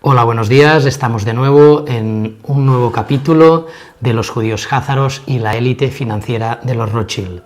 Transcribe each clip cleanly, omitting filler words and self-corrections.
Hola, buenos días. Estamos de nuevo en un nuevo capítulo de los judíos házaros y la élite financiera de los Rothschild.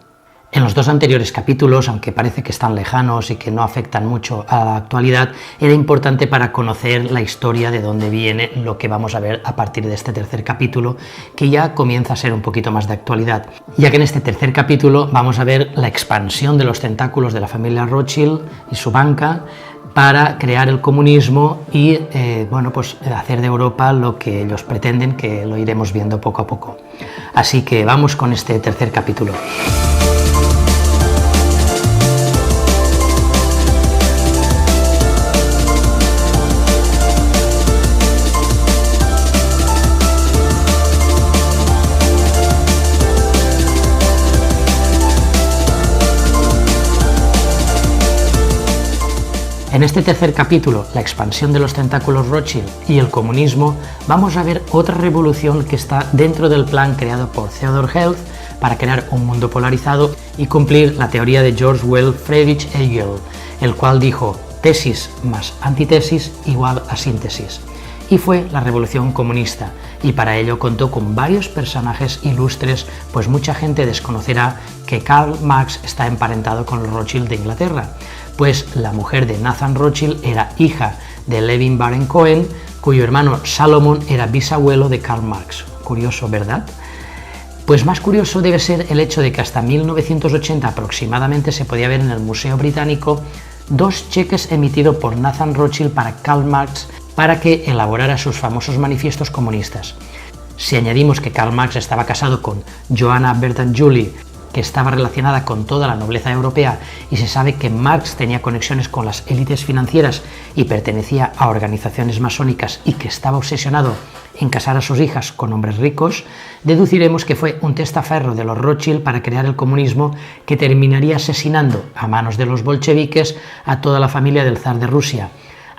En los dos anteriores capítulos, aunque parece que están lejanos y que no afectan mucho a la actualidad, era importante para conocer la historia de dónde viene lo que vamos a ver a partir de este tercer capítulo, que ya comienza a ser un poquito más de actualidad, ya que en este tercer capítulo vamos a ver la expansión de los tentáculos de la familia Rothschild y su banca para crear el comunismo y hacer de Europa lo que ellos pretenden, que lo iremos viendo poco a poco. Así que vamos con este tercer capítulo. En este tercer capítulo, la expansión de los tentáculos Rothschild y el comunismo, vamos a ver otra revolución que está dentro del plan creado por Theodor Herzl para crear un mundo polarizado y cumplir la teoría de George Will Friedrich Hegel, el cual dijo tesis más antítesis igual a síntesis. Y fue la revolución comunista, y para ello contó con varios personajes ilustres, pues mucha gente desconocerá que Karl Marx está emparentado con los Rothschild de Inglaterra, pues la mujer de Nathan Rothschild era hija de Levin Baron Cohen, cuyo hermano Salomon era bisabuelo de Karl Marx. Curioso, ¿verdad? Pues más curioso debe ser el hecho de que hasta 1980 aproximadamente se podía ver en el Museo Británico dos cheques emitidos por Nathan Rothschild para Karl Marx para que elaborara sus famosos manifiestos comunistas. Si añadimos que Karl Marx estaba casado con Johanna Bertagnolli, que estaba relacionada con toda la nobleza europea, y se sabe que Marx tenía conexiones con las élites financieras y pertenecía a organizaciones masónicas y que estaba obsesionado en casar a sus hijas con hombres ricos, deduciremos que fue un testaferro de los Rothschild para crear el comunismo que terminaría asesinando a manos de los bolcheviques a toda la familia del zar de Rusia,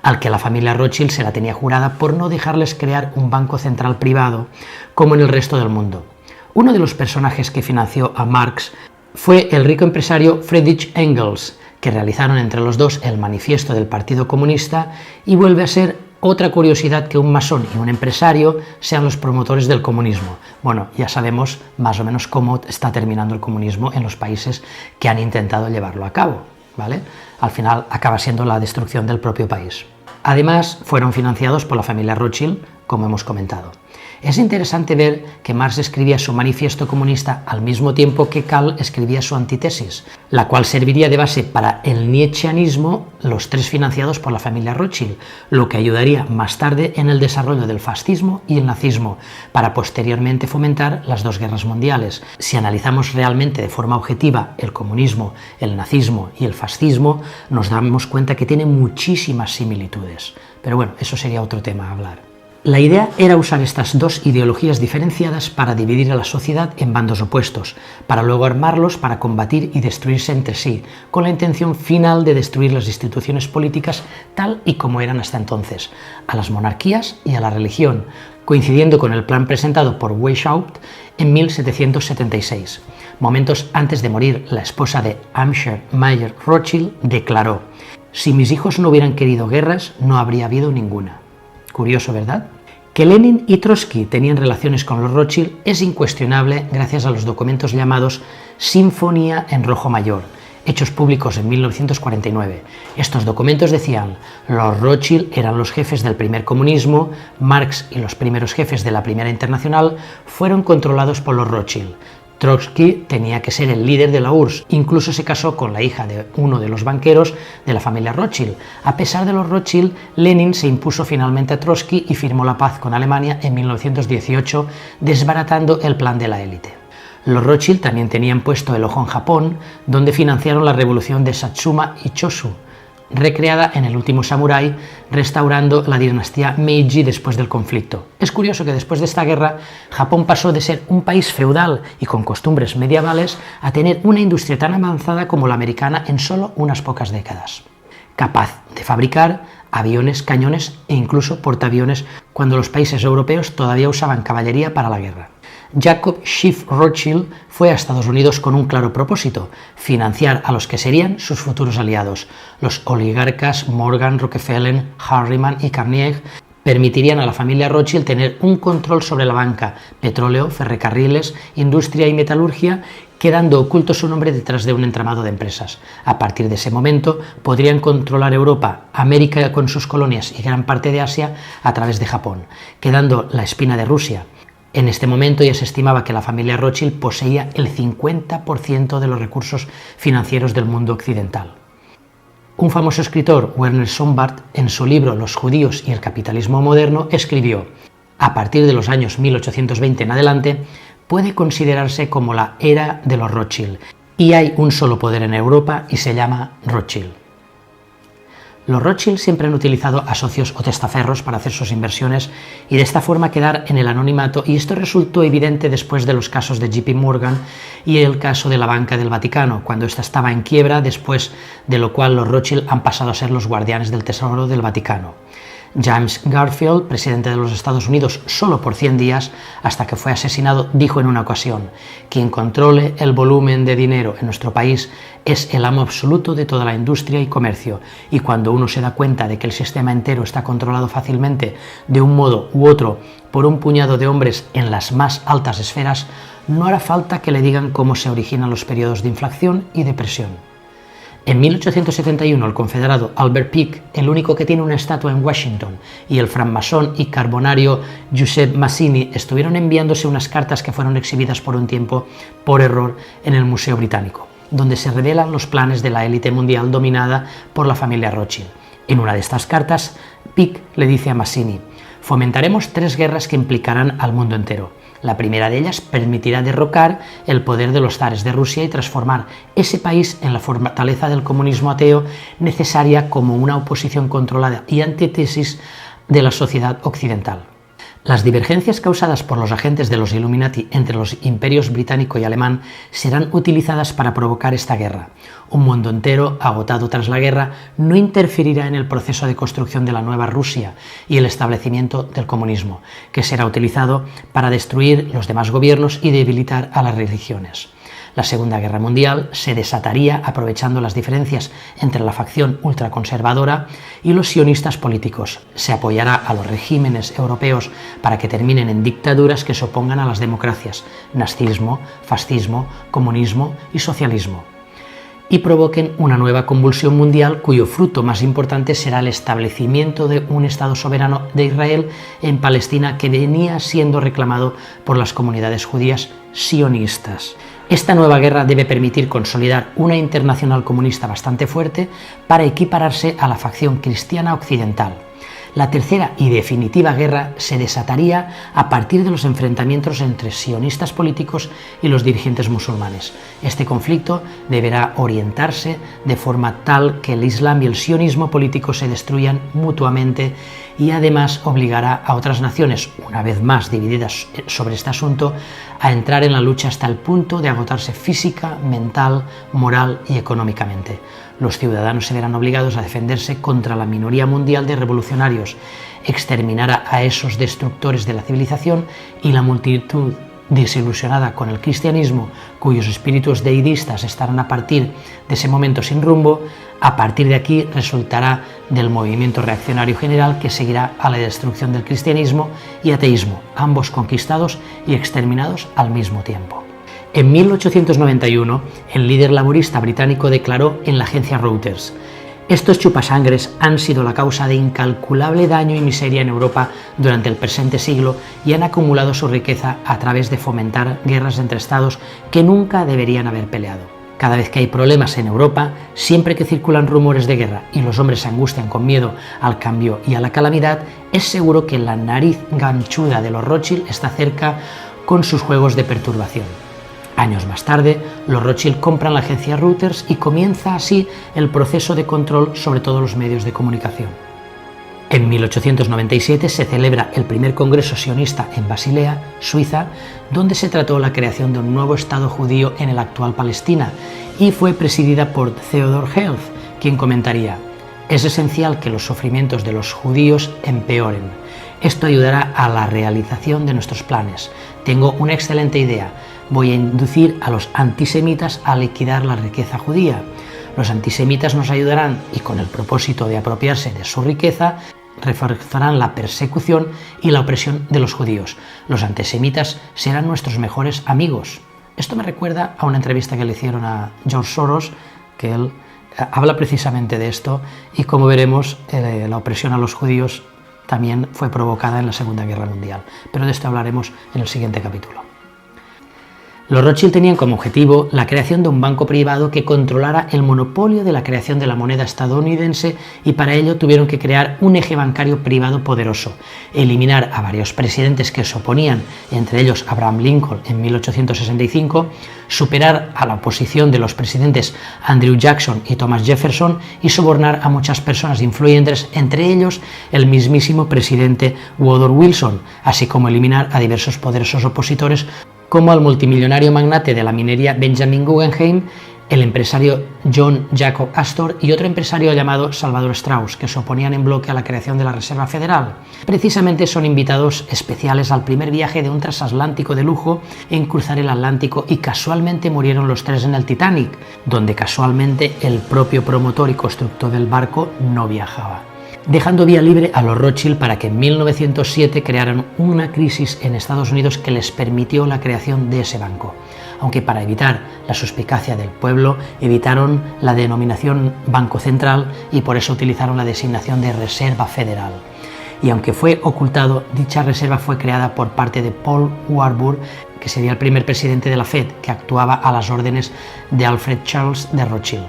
al que la familia Rothschild se la tenía jurada por no dejarles crear un banco central privado como en el resto del mundo. Uno de los personajes que financió a Marx fue el rico empresario Friedrich Engels, que realizaron entre los dos el manifiesto del Partido Comunista, y vuelve a ser otra curiosidad que un masón y un empresario sean los promotores del comunismo. Bueno, ya sabemos más o menos cómo está terminando el comunismo en los países que han intentado llevarlo a cabo, ¿vale? Al final acaba siendo la destrucción del propio país. Además, fueron financiados por la familia Rothschild, como hemos comentado. Es interesante ver que Marx escribía su manifiesto comunista al mismo tiempo que Karl escribía su antítesis, la cual serviría de base para el nietzscheanismo, los tres financiados por la familia Rothschild, lo que ayudaría más tarde en el desarrollo del fascismo y el nazismo, para posteriormente fomentar las dos guerras mundiales. Si analizamos realmente de forma objetiva el comunismo, el nazismo y el fascismo, nos damos cuenta que tienen muchísimas similitudes. Pero bueno, eso sería otro tema a hablar. La idea era usar estas dos ideologías diferenciadas para dividir a la sociedad en bandos opuestos, para luego armarlos para combatir y destruirse entre sí, con la intención final de destruir las instituciones políticas tal y como eran hasta entonces, a las monarquías y a la religión, coincidiendo con el plan presentado por Weishaupt en 1776. Momentos antes de morir, la esposa de Amschel Mayer Rothschild declaró: «Si mis hijos no hubieran querido guerras, no habría habido ninguna». Curioso, ¿verdad? Que Lenin y Trotsky tenían relaciones con los Rothschild es incuestionable gracias a los documentos llamados Sinfonía en Rojo Mayor, hechos públicos en 1949. Estos documentos decían: los Rothschild eran los jefes del primer comunismo, Marx y los primeros jefes de la Primera Internacional fueron controlados por los Rothschild. Trotsky tenía que ser el líder de la URSS, incluso se casó con la hija de uno de los banqueros de la familia Rothschild. A pesar de los Rothschild, Lenin se impuso finalmente a Trotsky y firmó la paz con Alemania en 1918, desbaratando el plan de la élite. Los Rothschild también tenían puesto el ojo en Japón, donde financiaron la revolución de Satsuma y Choshu, recreada en El último samurái, restaurando la dinastía Meiji después del conflicto. Es curioso que después de esta guerra, Japón pasó de ser un país feudal y con costumbres medievales a tener una industria tan avanzada como la americana en solo unas pocas décadas, capaz de fabricar aviones, cañones e incluso portaaviones cuando los países europeos todavía usaban caballería para la guerra. Jacob Schiff Rothschild fue a Estados Unidos con un claro propósito: financiar a los que serían sus futuros aliados, los oligarcas Morgan, Rockefeller, Harriman y Carnegie, permitirían a la familia Rothschild tener un control sobre la banca, petróleo, ferrocarriles, industria y metalurgia, quedando oculto su nombre detrás de un entramado de empresas. A partir de ese momento podrían controlar Europa, América con sus colonias y gran parte de Asia a través de Japón, quedando la espina de Rusia. En este momento ya se estimaba que la familia Rothschild poseía el 50% de los recursos financieros del mundo occidental. Un famoso escritor, Werner Sombart, en su libro Los judíos y el capitalismo moderno, escribió: a partir de los años 1820 en adelante, puede considerarse como la era de los Rothschild, y hay un solo poder en Europa y se llama Rothschild. Los Rothschild siempre han utilizado a socios o testaferros para hacer sus inversiones y de esta forma quedar en el anonimato, y esto resultó evidente después de los casos de JP Morgan y el caso de la Banca del Vaticano, cuando ésta estaba en quiebra, después de lo cual los Rothschild han pasado a ser los guardianes del tesoro del Vaticano. James Garfield, presidente de los Estados Unidos solo por 100 días, hasta que fue asesinado, dijo en una ocasión: quien controle el volumen de dinero en nuestro país es el amo absoluto de toda la industria y comercio, y cuando uno se da cuenta de que el sistema entero está controlado fácilmente de un modo u otro por un puñado de hombres en las más altas esferas, no hará falta que le digan cómo se originan los periodos de inflación y depresión. En 1871, el confederado Albert Peake, el único que tiene una estatua en Washington, y el francmasón y carbonario Giuseppe Mazzini estuvieron enviándose unas cartas que fueron exhibidas por un tiempo, por error, en el Museo Británico, donde se revelan los planes de la élite mundial dominada por la familia Rothschild. En una de estas cartas, Peake le dice a Mazzini: fomentaremos 3 guerras que implicarán al mundo entero. La primera de ellas permitirá derrocar el poder de los zares de Rusia y transformar ese país en la fortaleza del comunismo ateo, necesaria como una oposición controlada y antítesis de la sociedad occidental. Las divergencias causadas por los agentes de los Illuminati entre los imperios británico y alemán serán utilizadas para provocar esta guerra. Un mundo entero, agotado tras la guerra, no interferirá en el proceso de construcción de la nueva Rusia y el establecimiento del comunismo, que será utilizado para destruir los demás gobiernos y debilitar a las religiones. La Segunda Guerra Mundial se desataría aprovechando las diferencias entre la facción ultraconservadora y los sionistas políticos. Se apoyará a los regímenes europeos para que terminen en dictaduras que se opongan a las democracias, nazismo, fascismo, comunismo y socialismo, y provoquen una nueva convulsión mundial cuyo fruto más importante será el establecimiento de un Estado soberano de Israel en Palestina, que venía siendo reclamado por las comunidades judías sionistas. Esta nueva guerra debe permitir consolidar una internacional comunista bastante fuerte para equipararse a la facción cristiana occidental. La tercera y definitiva guerra se desataría a partir de los enfrentamientos entre sionistas políticos y los dirigentes musulmanes. Este conflicto deberá orientarse de forma tal que el Islam y el sionismo político se destruyan mutuamente, y además obligará a otras naciones, una vez más divididas sobre este asunto, a entrar en la lucha hasta el punto de agotarse física, mental, moral y económicamente. Los ciudadanos se verán obligados a defenderse contra la minoría mundial de revolucionarios, exterminar a esos destructores de la civilización, y la multitud desilusionada con el cristianismo, cuyos espíritus deidistas estarán a partir de ese momento sin rumbo, a partir de aquí resultará del movimiento reaccionario general que seguirá a la destrucción del cristianismo y ateísmo, ambos conquistados y exterminados al mismo tiempo. En 1891, el líder laborista británico declaró en la agencia Reuters: estos chupasangres han sido la causa de incalculable daño y miseria en Europa durante el presente siglo y han acumulado su riqueza a través de fomentar guerras entre estados que nunca deberían haber peleado. Cada vez que hay problemas en Europa, siempre que circulan rumores de guerra y los hombres se angustian con miedo al cambio y a la calamidad, es seguro que la nariz ganchuda de los Rothschild está cerca con sus juegos de perturbación. Años más tarde, los Rothschild compran la agencia Reuters y comienza así el proceso de control sobre todos los medios de comunicación. En 1897 se celebra el primer congreso sionista en Basilea, Suiza, donde se trató la creación de un nuevo Estado judío en el actual Palestina, y fue presidida por Theodor Herzl, quien comentaría: es esencial que los sufrimientos de los judíos empeoren. Esto ayudará a la realización de nuestros planes. Tengo una excelente idea. Voy a inducir a los antisemitas a liquidar la riqueza judía. Los antisemitas nos ayudarán y, con el propósito de apropiarse de su riqueza, reforzarán la persecución y la opresión de los judíos. Los antisemitas serán nuestros mejores amigos. Esto me recuerda a una entrevista que le hicieron a George Soros, que él habla precisamente de esto, y como veremos, la opresión a los judíos también fue provocada en la Segunda Guerra Mundial. Pero de esto hablaremos en el siguiente capítulo. Los Rothschild tenían como objetivo la creación de un banco privado que controlara el monopolio de la creación de la moneda estadounidense, y para ello tuvieron que crear un eje bancario privado poderoso, eliminar a varios presidentes que se oponían, entre ellos Abraham Lincoln en 1865, superar a la oposición de los presidentes Andrew Jackson y Thomas Jefferson y sobornar a muchas personas influyentes, entre ellos el mismísimo presidente Woodrow Wilson, así como eliminar a diversos poderosos opositores como al multimillonario magnate de la minería Benjamin Guggenheim, el empresario John Jacob Astor y otro empresario llamado Salvador Strauss, que se oponían en bloque a la creación de la Reserva Federal. Precisamente son invitados especiales al primer viaje de un transatlántico de lujo en cruzar el Atlántico, y casualmente murieron los tres en el Titanic, donde casualmente el propio promotor y constructor del barco no viajaba, dejando vía libre a los Rothschild para que en 1907 crearan una crisis en Estados Unidos que les permitió la creación de ese banco. Aunque para evitar la suspicacia del pueblo, evitaron la denominación Banco Central y por eso utilizaron la designación de Reserva Federal. Y aunque fue ocultado, dicha reserva fue creada por parte de Paul Warburg, que sería el primer presidente de la Fed, que actuaba a las órdenes de Alfred Charles de Rothschild,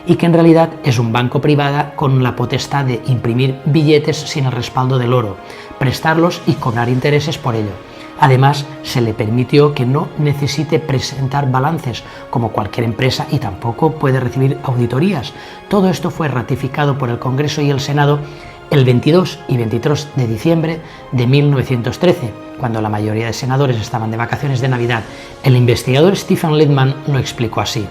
y que en realidad es un banco privado con la potestad de imprimir billetes sin el respaldo del oro, prestarlos y cobrar intereses por ello. Además, se le permitió que no necesite presentar balances como cualquier empresa, y tampoco puede recibir auditorías. Todo esto fue ratificado por el Congreso y el Senado el 22 y 23 de diciembre de 1913, cuando la mayoría de senadores estaban de vacaciones de Navidad. El investigador Stephen Littman lo explicó así: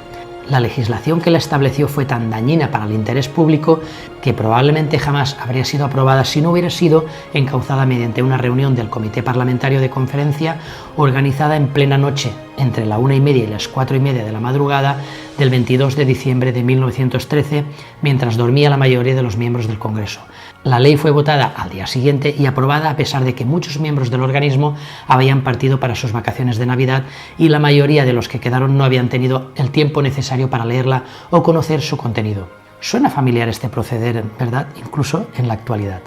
la legislación que la estableció fue tan dañina para el interés público que probablemente jamás habría sido aprobada si no hubiera sido encauzada mediante una reunión del Comité Parlamentario de Conferencia organizada en plena noche, entre la 1:30 y las 4:30 de la madrugada del 22 de diciembre de 1913, mientras dormía la mayoría de los miembros del Congreso. La ley fue votada al día siguiente y aprobada a pesar de que muchos miembros del organismo habían partido para sus vacaciones de Navidad, y la mayoría de los que quedaron no habían tenido el tiempo necesario para leerla o conocer su contenido. Suena familiar este proceder, ¿verdad? Incluso en la actualidad.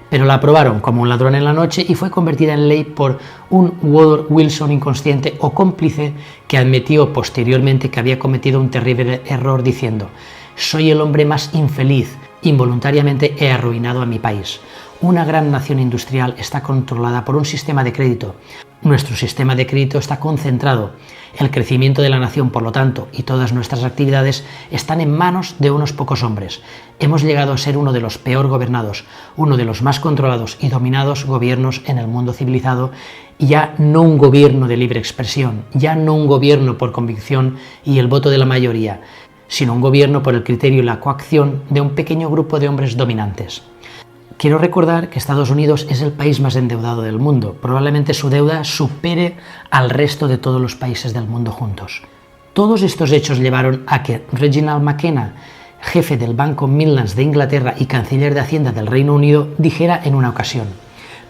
Pero la aprobaron como un ladrón en la noche y fue convertida en ley por un Woodrow Wilson inconsciente o cómplice, que admitió posteriormente que había cometido un terrible error diciendo: «Soy el hombre más infeliz. Involuntariamente he arruinado a mi país. Una gran nación industrial está controlada por un sistema de crédito. Nuestro sistema de crédito está concentrado. El crecimiento de la nación, por lo tanto, y todas nuestras actividades están en manos de unos pocos hombres. Hemos llegado a ser uno de los peor gobernados, uno de los más controlados y dominados gobiernos en el mundo civilizado, y ya no un gobierno de libre expresión, ya no un gobierno por convicción y el voto de la mayoría, sino un gobierno por el criterio y la coacción de un pequeño grupo de hombres dominantes». Quiero recordar que Estados Unidos es el país más endeudado del mundo. Probablemente su deuda supere al resto de todos los países del mundo juntos. Todos estos hechos llevaron a que Reginald McKenna, jefe del Banco Midlands de Inglaterra y canciller de Hacienda del Reino Unido, dijera en una ocasión: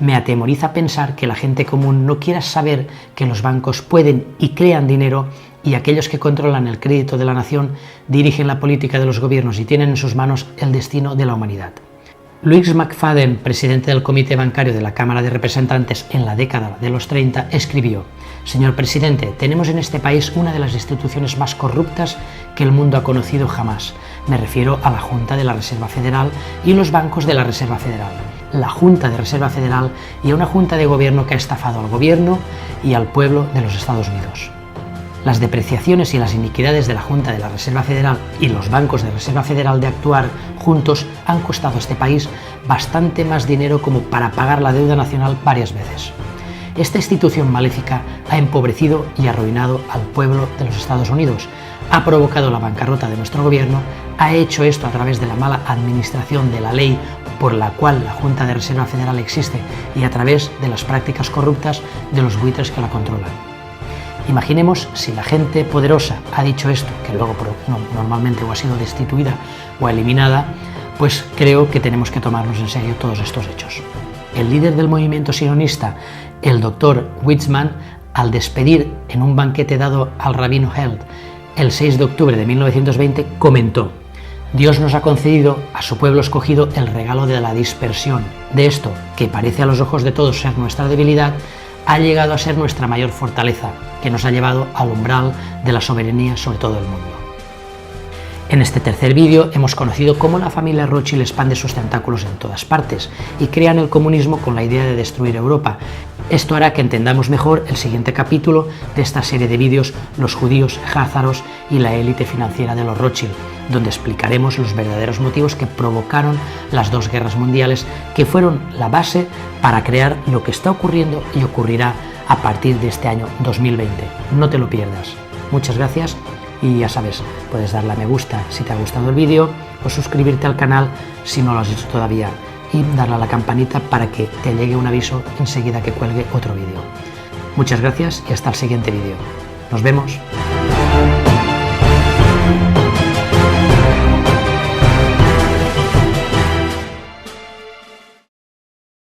«Me atemoriza pensar que la gente común no quiera saber que los bancos pueden y crean dinero, y aquellos que controlan el crédito de la nación dirigen la política de los gobiernos y tienen en sus manos el destino de la humanidad». Louis McFadden, presidente del Comité Bancario de la Cámara de Representantes en la década de los 30, escribió: «Señor presidente, tenemos en este país una de las instituciones más corruptas que el mundo ha conocido jamás. Me refiero a la Junta de la Reserva Federal y los bancos de la Reserva Federal. La Junta de Reserva Federal y a una Junta de Gobierno que ha estafado al gobierno y al pueblo de los Estados Unidos». Las depreciaciones y las iniquidades de la Junta de la Reserva Federal y los bancos de Reserva Federal de actuar juntos han costado a este país bastante más dinero como para pagar la deuda nacional varias veces. Esta institución maléfica ha empobrecido y arruinado al pueblo de los Estados Unidos, ha provocado la bancarrota de nuestro gobierno, ha hecho esto a través de la mala administración de la ley por la cual la Junta de Reserva Federal existe y a través de las prácticas corruptas de los buitres que la controlan. Imaginemos si la gente poderosa ha dicho esto, que luego normalmente o ha sido destituida o eliminada, pues creo que tenemos que tomarnos en serio todos estos hechos. El líder del movimiento sionista, el Dr. Weizmann, al despedir en un banquete dado al rabino Held el 6 de octubre de 1920, comentó: Dios nos ha concedido a su pueblo escogido el regalo de la dispersión. De esto, que parece a los ojos de todos ser nuestra debilidad, ha llegado a ser nuestra mayor fortaleza, que nos ha llevado al umbral de la soberanía sobre todo el mundo. En este tercer vídeo hemos conocido cómo la familia Rothschild expande sus tentáculos en todas partes y crean el comunismo con la idea de destruir Europa. Esto hará que entendamos mejor el siguiente capítulo de esta serie de vídeos, los judíos, házaros y la élite financiera de los Rothschild, donde explicaremos los verdaderos motivos que provocaron las dos guerras mundiales, que fueron la base para crear lo que está ocurriendo y ocurrirá a partir de este año 2020. No te lo pierdas. Muchas gracias. Y ya sabes, puedes darle a me gusta si te ha gustado el vídeo o suscribirte al canal si no lo has hecho todavía y darle a la campanita para que te llegue un aviso enseguida que cuelgue otro vídeo. Muchas gracias y hasta el siguiente vídeo. Nos vemos.